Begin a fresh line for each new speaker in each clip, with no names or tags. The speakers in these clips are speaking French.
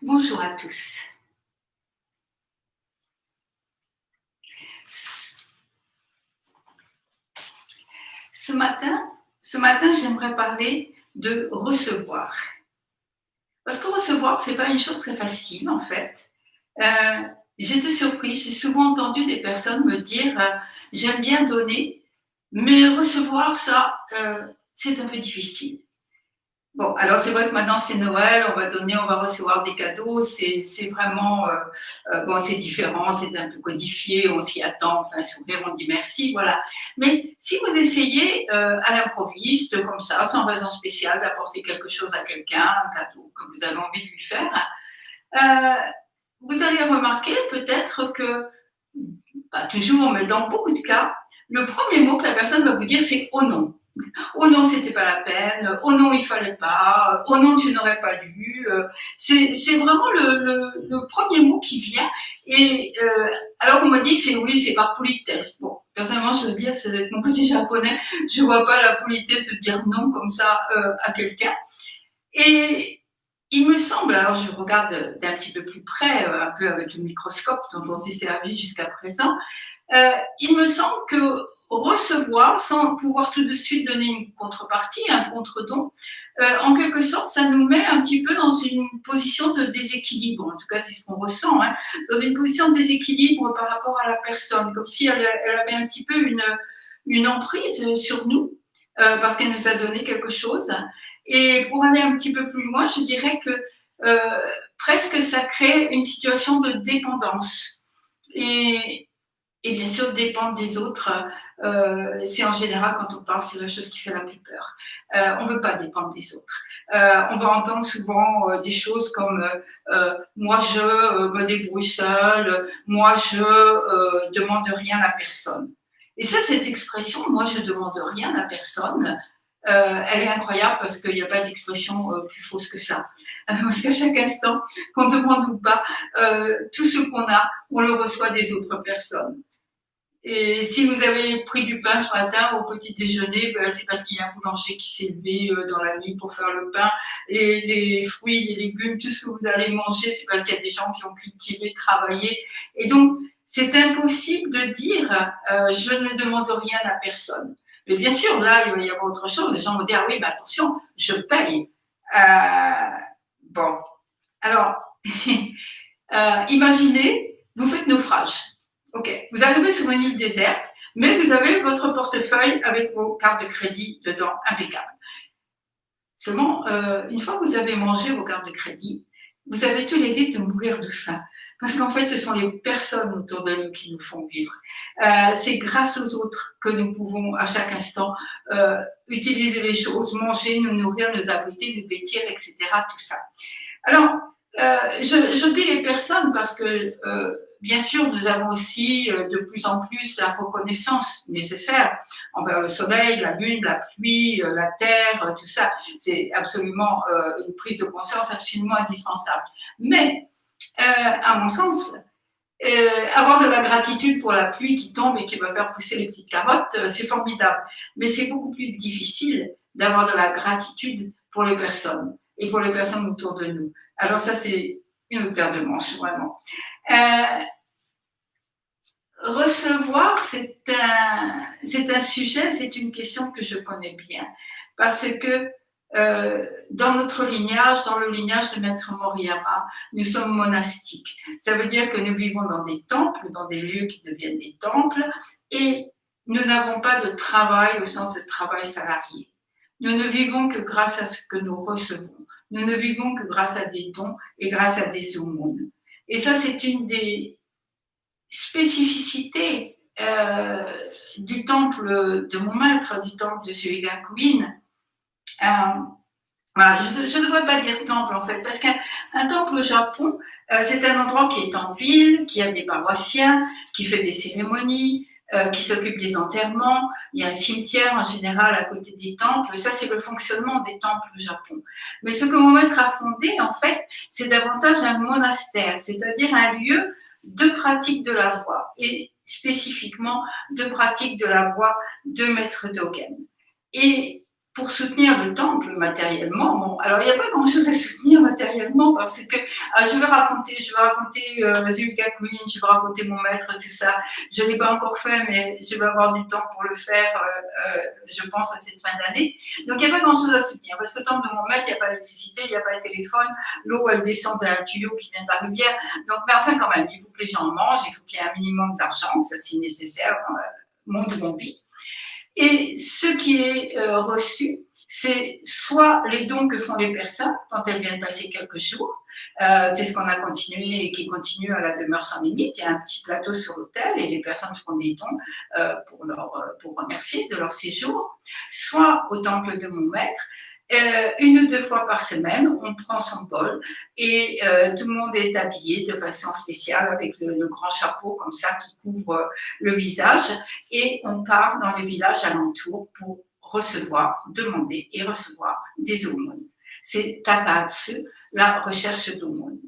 Bonjour à tous. Ce matin, j'aimerais parler de recevoir. Parce que recevoir, c'est pas une chose très facile, en fait. J'étais surprise, j'ai souvent entendu des personnes me dire j'aime bien donner, mais recevoir ça, c'est un peu difficile. Bon, alors c'est vrai que maintenant c'est Noël, on va donner, on va recevoir des cadeaux, c'est vraiment, bon, c'est différent, c'est un peu codifié, on s'y attend, on fait un sourire, on dit merci, voilà. Mais si vous essayez à l'improviste, comme ça, sans raison spéciale, d'apporter quelque chose à quelqu'un, un cadeau que vous avez envie de lui faire, euh, vous allez remarquer peut-être que, pas toujours, mais dans beaucoup de cas, le premier mot que la personne va vous dire, c'est « oh non ». Oh non, c'était pas la peine. Oh non, il fallait pas. Oh non, tu n'aurais pas dû. C'est vraiment le premier mot qui vient. Et alors on m'a dit oui, c'est par politesse. Bon, personnellement, je veux dire, c'est avec mon côté japonais, je vois pas la politesse de dire non comme ça à quelqu'un. Et il me semble, alors je regarde d'un petit peu plus près, un peu avec le microscope dont on s'est servi jusqu'à présent, il me semble que recevoir sans pouvoir tout de suite donner une contrepartie, un contre-don, en quelque sorte, ça nous met un petit peu dans une position de déséquilibre. En tout cas, c'est ce qu'on ressent, hein, dans une position de déséquilibre par rapport à la personne, comme si elle avait un petit peu une emprise sur nous, parce qu'elle nous a donné quelque chose. Et pour aller un petit peu plus loin, je dirais que presque ça crée une situation de dépendance. Et bien sûr, dépendre des autres, c'est en général, quand on parle, c'est la chose qui fait la plus peur. On ne veut pas dépendre des autres. On va entendre souvent des choses comme moi, je me débrouille seule, moi, je demande rien à personne. Et ça, cette expression, moi, je demande rien à personne, elle est incroyable parce qu'il n'y a pas d'expression plus fausse que ça. Parce qu'à chaque instant, qu'on demande ou pas, tout ce qu'on a, on le reçoit des autres personnes. Et si vous avez pris du pain ce matin au petit déjeuner, ben c'est parce qu'il y a un boulanger qui s'est levé dans la nuit pour faire le pain. Et les fruits, les légumes, tout ce que vous allez manger, c'est parce qu'il y a des gens qui ont cultivé, travaillé. Et donc, c'est impossible de dire je ne demande rien à personne. Mais bien sûr, là, il va y avoir autre chose. Les gens vont dire ah oui, mais attention, je paye. Bon, alors, imaginez, vous faites naufrage. Ok, vous arrivez sur une île déserte, mais vous avez votre portefeuille avec vos cartes de crédit dedans, impeccable. Seulement, une fois que vous avez mangé vos cartes de crédit, vous avez tous les risques de mourir de faim. Parce qu'en fait, ce sont les personnes autour de nous qui nous font vivre. C'est grâce aux autres que nous pouvons à chaque instant utiliser les choses, manger, nous nourrir, nous abriter, nous vêtir, etc. Tout ça. Alors, je dis les personnes parce que, bien sûr, nous avons aussi de plus en plus la reconnaissance nécessaire envers le soleil, la lune, la pluie, la terre, tout ça. C'est absolument une prise de conscience absolument indispensable. Mais, à mon sens, avoir de la gratitude pour la pluie qui tombe et qui va faire pousser les petites carottes, c'est formidable. Mais c'est beaucoup plus difficile d'avoir de la gratitude pour les personnes et pour les personnes autour de nous. Alors ça, c'est une autre paire de manches, vraiment. Recevoir, c'est un sujet, c'est une question que je connais bien. Parce que dans notre lignage, dans le lignage de Maître Moriyama, nous sommes monastiques. Ça veut dire que nous vivons dans des temples, dans des lieux qui deviennent des temples, et nous n'avons pas de travail au sens de travail salarié. Nous ne vivons que grâce à ce que nous recevons. Nous ne vivons que grâce à des dons et grâce à des aumônes. Et ça, c'est une des spécificités du temple de mon maître, du temple de Suigakuin. Voilà, je ne devrais pas dire temple en fait, parce qu'un temple au Japon, c'est un endroit qui est en ville, qui a des paroissiens, qui fait des cérémonies, qui s'occupe des enterrements. Il y a un cimetière en général à côté des temples. Ça, c'est le fonctionnement des temples au Japon. Mais ce que mon maître a fondé, en fait, c'est davantage un monastère, c'est-à-dire un lieu de pratique de la voie, et spécifiquement de pratique de la voie de Maître Dogen. Et pour soutenir le temple matériellement, bon, alors il n'y a pas grand-chose à soutenir matériellement parce que je vais raconter Zulka Queen, je vais raconter mon maître, tout ça. Je ne l'ai pas encore fait, mais je vais avoir du temps pour le faire, je pense, à cette fin d'année. Donc il n'y a pas grand-chose à soutenir parce que le temple de mon maître, il n'y a pas d'électricité, il n'y a pas de téléphone, l'eau, elle descend d'un tuyau qui vient de la rivière. Donc, mais enfin, quand même, il faut que les gens mangent, il faut qu'il y ait un minimum d'argent, ça c'est nécessaire dans le monde où on vit. Et ce qui est reçu, c'est soit les dons que font les personnes quand elles viennent passer quelques jours. C'est ce qu'on a continué et qui continue à la demeure sans limite. Il y a un petit plateau sur l'autel et les personnes font des dons pour remercier de leur séjour. Soit au temple de mon maître, une ou deux fois par semaine, on prend son bol et tout le monde est habillé de façon spéciale avec le grand chapeau comme ça qui couvre le visage et on part dans les villages alentours pour recevoir, demander et recevoir des aumônes. C'est Takahatsu, la recherche d'aumônes.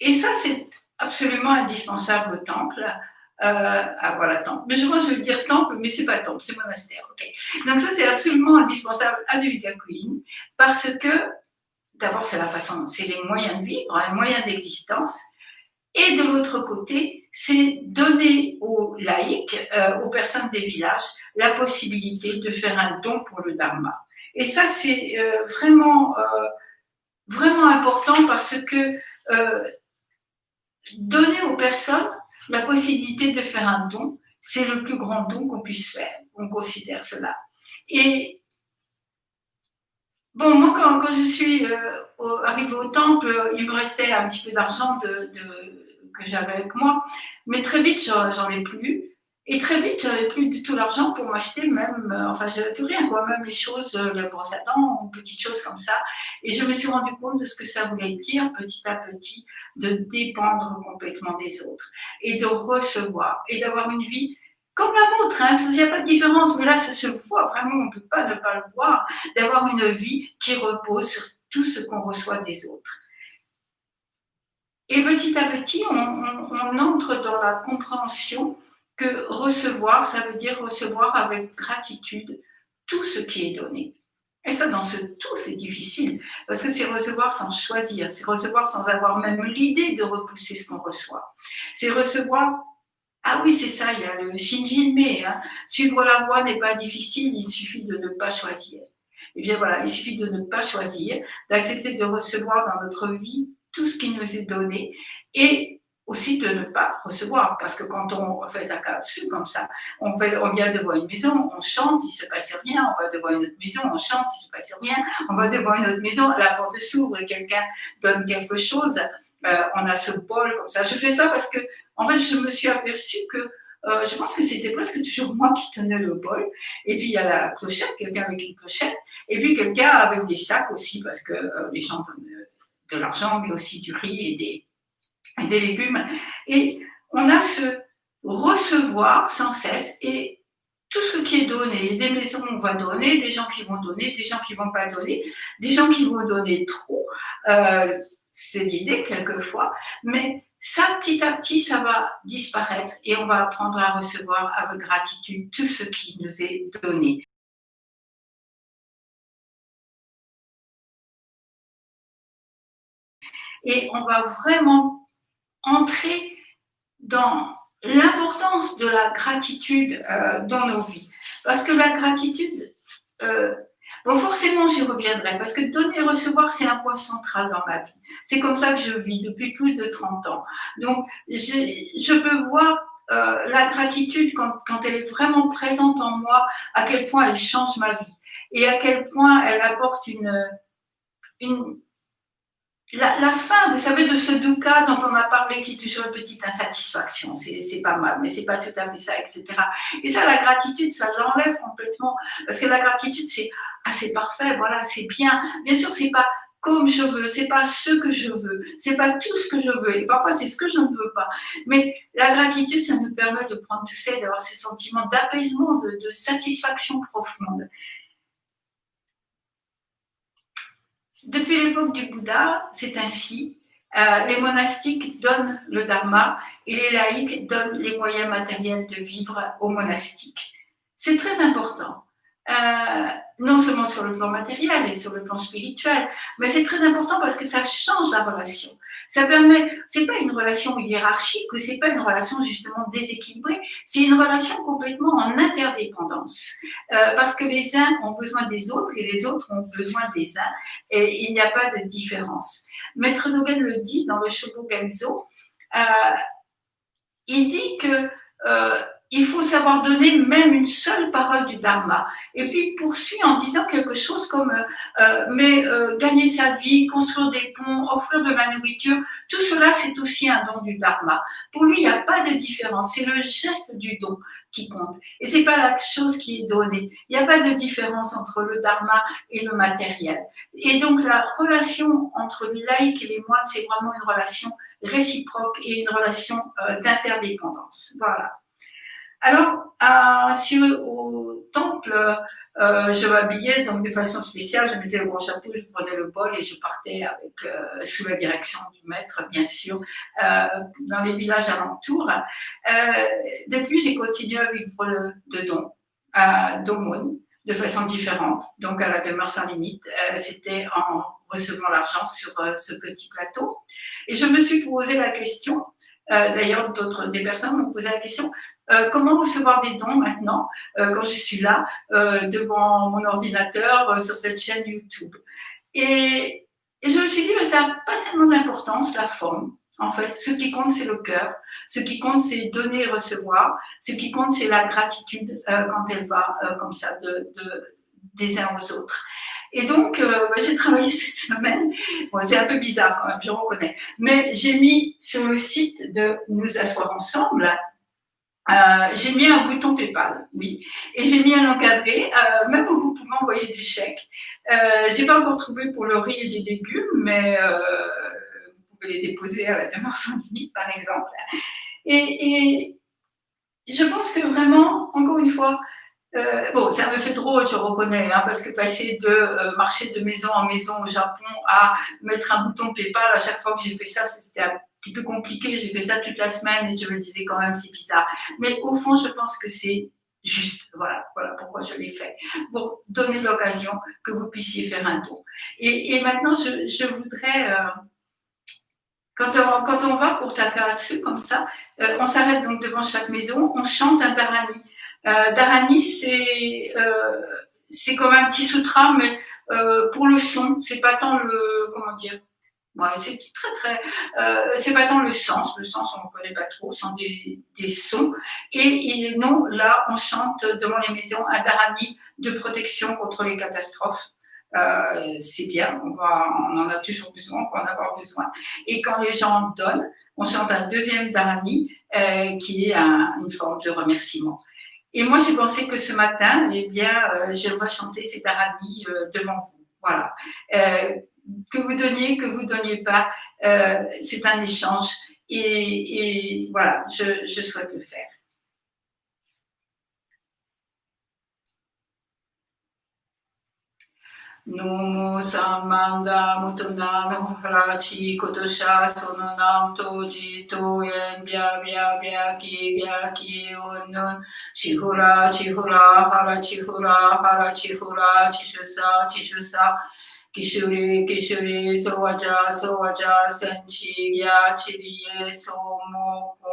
Et ça, c'est absolument indispensable au temple. Voilà, temple. Mais je veux dire temple, mais c'est pas temple, c'est monastère. Okay. Donc ça, c'est absolument indispensable à Zulgakuin parce que, d'abord, c'est la façon, c'est les moyens de vivre, les moyens d'existence. Et de l'autre côté, c'est donner aux laïcs, aux personnes des villages, la possibilité de faire un don pour le Dharma. Et ça, c'est vraiment important parce que donner aux personnes la possibilité de faire un don, c'est le plus grand don qu'on puisse faire. On considère cela. Et bon, moi, quand je suis arrivée au temple, il me restait un petit peu d'argent que j'avais avec moi, mais très vite, j'en ai plus. Et très vite, j'avais plus du tout l'argent pour m'acheter même, enfin, j'avais plus rien, quoi, même les choses, les brosses à dents, ou petites choses comme ça. Et je me suis rendu compte de ce que ça voulait dire, petit à petit, de dépendre complètement des autres et de recevoir et d'avoir une vie comme la vôtre, hein, il n'y a pas de différence, mais là, ça se voit, vraiment, on ne peut pas ne pas le voir, d'avoir une vie qui repose sur tout ce qu'on reçoit des autres. Et petit à petit, on entre dans la compréhension que recevoir, ça veut dire recevoir avec gratitude tout ce qui est donné. Et ça, dans ce tout, c'est difficile, parce que c'est recevoir sans choisir, c'est recevoir sans avoir même l'idée de repousser ce qu'on reçoit. C'est recevoir, ah oui, c'est ça, il y a le Shinjinmei, hein. Suivre la voie n'est pas difficile, il suffit de ne pas choisir. Eh bien voilà, il suffit de ne pas choisir, d'accepter de recevoir dans notre vie tout ce qui nous est donné et aussi de ne pas recevoir, parce que quand on fait Takatsu comme ça, on vient devant une maison, on chante, il ne se passe rien, on va devant une autre maison, on chante, il ne se passe rien, on va devant une autre maison, la porte s'ouvre et quelqu'un donne quelque chose, on a ce bol comme ça. Je fais ça parce que, en fait, je me suis aperçue que je pense que c'était presque toujours moi qui tenais le bol. Et puis il y a la clochette, quelqu'un avec une clochette, et puis quelqu'un avec des sacs aussi, parce que les gens donnent de l'argent, mais aussi du riz et des légumes. Et on a ce recevoir sans cesse, et tout ce qui est donné, des maisons on va donner, des gens qui vont donner, des gens qui vont pas donner, des gens qui vont donner trop. C'est l'idée quelquefois, mais ça, petit à petit, ça va disparaître et on va apprendre à recevoir avec gratitude tout ce qui nous est donné. Et on va vraiment entrer dans l'importance de la gratitude dans nos vies. Parce que la gratitude, bon, forcément, j'y reviendrai, parce que donner et recevoir, c'est un point central dans ma vie. C'est comme ça que je vis depuis plus de 30 ans. Donc, je peux voir la gratitude, quand elle est vraiment présente en moi, à quel point elle change ma vie et à quel point elle apporte la fin, vous savez, de ce dukkha dont on a parlé, qui est toujours une petite insatisfaction, c'est pas mal, mais c'est pas tout à fait ça, etc. Et ça, la gratitude, ça l'enlève complètement, parce que la gratitude, c'est parfait, voilà, c'est bien. Bien sûr, c'est pas comme je veux, c'est pas ce que je veux, c'est pas tout ce que je veux, et parfois c'est ce que je ne veux pas. Mais la gratitude, ça nous permet de prendre tout ça et d'avoir ces sentiments d'apaisement, de satisfaction profonde. Depuis l'époque du Bouddha, c'est ainsi. Les monastiques donnent le dharma et les laïcs donnent les moyens matériels de vivre aux monastiques. C'est très important non seulement sur le plan matériel et sur le plan spirituel, mais c'est très important parce que ça change la relation. Ça permet, c'est pas une relation hiérarchique ou c'est pas une relation justement déséquilibrée, c'est une relation complètement en interdépendance. Parce que les uns ont besoin des autres et les autres ont besoin des uns et il n'y a pas de différence. Maître Dogen le dit dans le Shobogenzo, il dit que il faut savoir donner même une seule parole du Dharma. Et puis il poursuit en disant quelque chose comme gagner sa vie, construire des ponts, offrir de la nourriture, tout cela c'est aussi un don du Dharma. Pour lui, il n'y a pas de différence, c'est le geste du don qui compte. Et c'est pas la chose qui est donnée. Il n'y a pas de différence entre le Dharma et le matériel. Et donc la relation entre les laïcs et les moines, c'est vraiment une relation réciproque et une relation d'interdépendance. Voilà. Alors, si au temple, je m'habillais donc de façon spéciale, je mettais le grand chapeau, je prenais le bol et je partais avec, sous la direction du maître, bien sûr, dans les villages alentours. Depuis, j'ai continué à vivre de dons, d'aumônes, de façon différente. Donc, à la demeure sans limite, c'était en recevant l'argent sur ce petit plateau. Et je me suis posé la question, d'ailleurs, des personnes m'ont posé la question, comment recevoir des dons maintenant quand je suis là devant mon ordinateur sur cette chaîne YouTube. Et je me suis dit, mais ça n'a pas tellement d'importance, la forme. En fait, ce qui compte, c'est le cœur. Ce qui compte, c'est donner et recevoir. Ce qui compte, c'est la gratitude quand elle va comme ça des uns aux autres. Et donc, j'ai travaillé cette semaine. Bon, c'est un peu bizarre quand même, je reconnais. Mais j'ai mis sur le site de Nous asseoir ensemble, j'ai mis un bouton PayPal, oui, et j'ai mis un encadré, même où vous pouvez envoyer des chèques. J'ai pas encore trouvé pour le riz et les légumes, mais vous pouvez les déposer à la demeure sans limite, par exemple. Et je pense que vraiment, encore une fois, bon, ça me fait drôle, je reconnais, hein, parce que passer de marcher de maison en maison au Japon à mettre un bouton PayPal, à chaque fois que j'ai fait ça, c'était un petit peu compliqué. J'ai fait ça toute la semaine et je me disais quand même, c'est bizarre. Mais au fond, je pense que c'est juste. Voilà pourquoi je l'ai fait. Pour donner l'occasion que vous puissiez faire un don. Et maintenant, je voudrais, quand on va pour Takahatsu comme ça, on s'arrête donc devant chaque maison, on chante un dharani. Dharani, c'est comme un petit sutra, mais pour le son, c'est pas tant le, comment dire, ouais, c'est c'est pas tant le sens on ne connaît pas trop, ce sont des sons. Et non, là, on chante devant les maisons un dharani de protection contre les catastrophes. C'est bien, on en a toujours besoin, on va en avoir besoin. Et quand les gens donnent, on chante un deuxième dharani qui est une forme de remerciement. Et moi, j'ai pensé que ce matin, eh bien, j'aimerais chanter ces dharani devant vous. Voilà. Que vous donniez pas, c'est un échange. Et voilà, je souhaite le faire. Nomo samanda mutuna no harachi kotosha sono nanto jito yen bya ki onun chihura hara chihura chishusa kishuri sowaja senchi ya chiriye somoko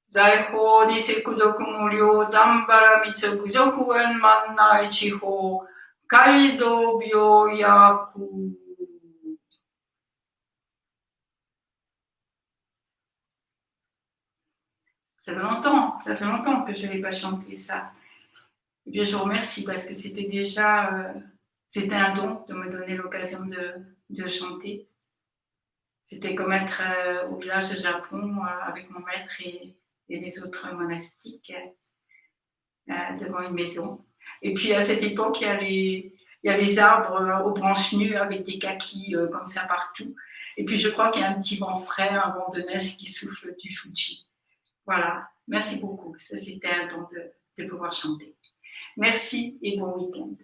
財宝にセク毒無料、ダンバラ密具俗園万内地方、街道病薬。Ça fait longtemps que je n'ai pas chanté ça. Et bien, je vous remercie parce que c'était déjà, c'était un don de me donner l'occasion de chanter. C'était comme être au village de Japon avec mon maître et les autres monastiques devant une maison. Et puis à cette époque, il y a les arbres aux branches nues avec des kakis comme ça partout. Et puis je crois qu'il y a un petit vent frais, un vent de neige qui souffle du Fuji. Voilà, merci beaucoup. Ça, c'était un don de pouvoir chanter. Merci et bon week-end.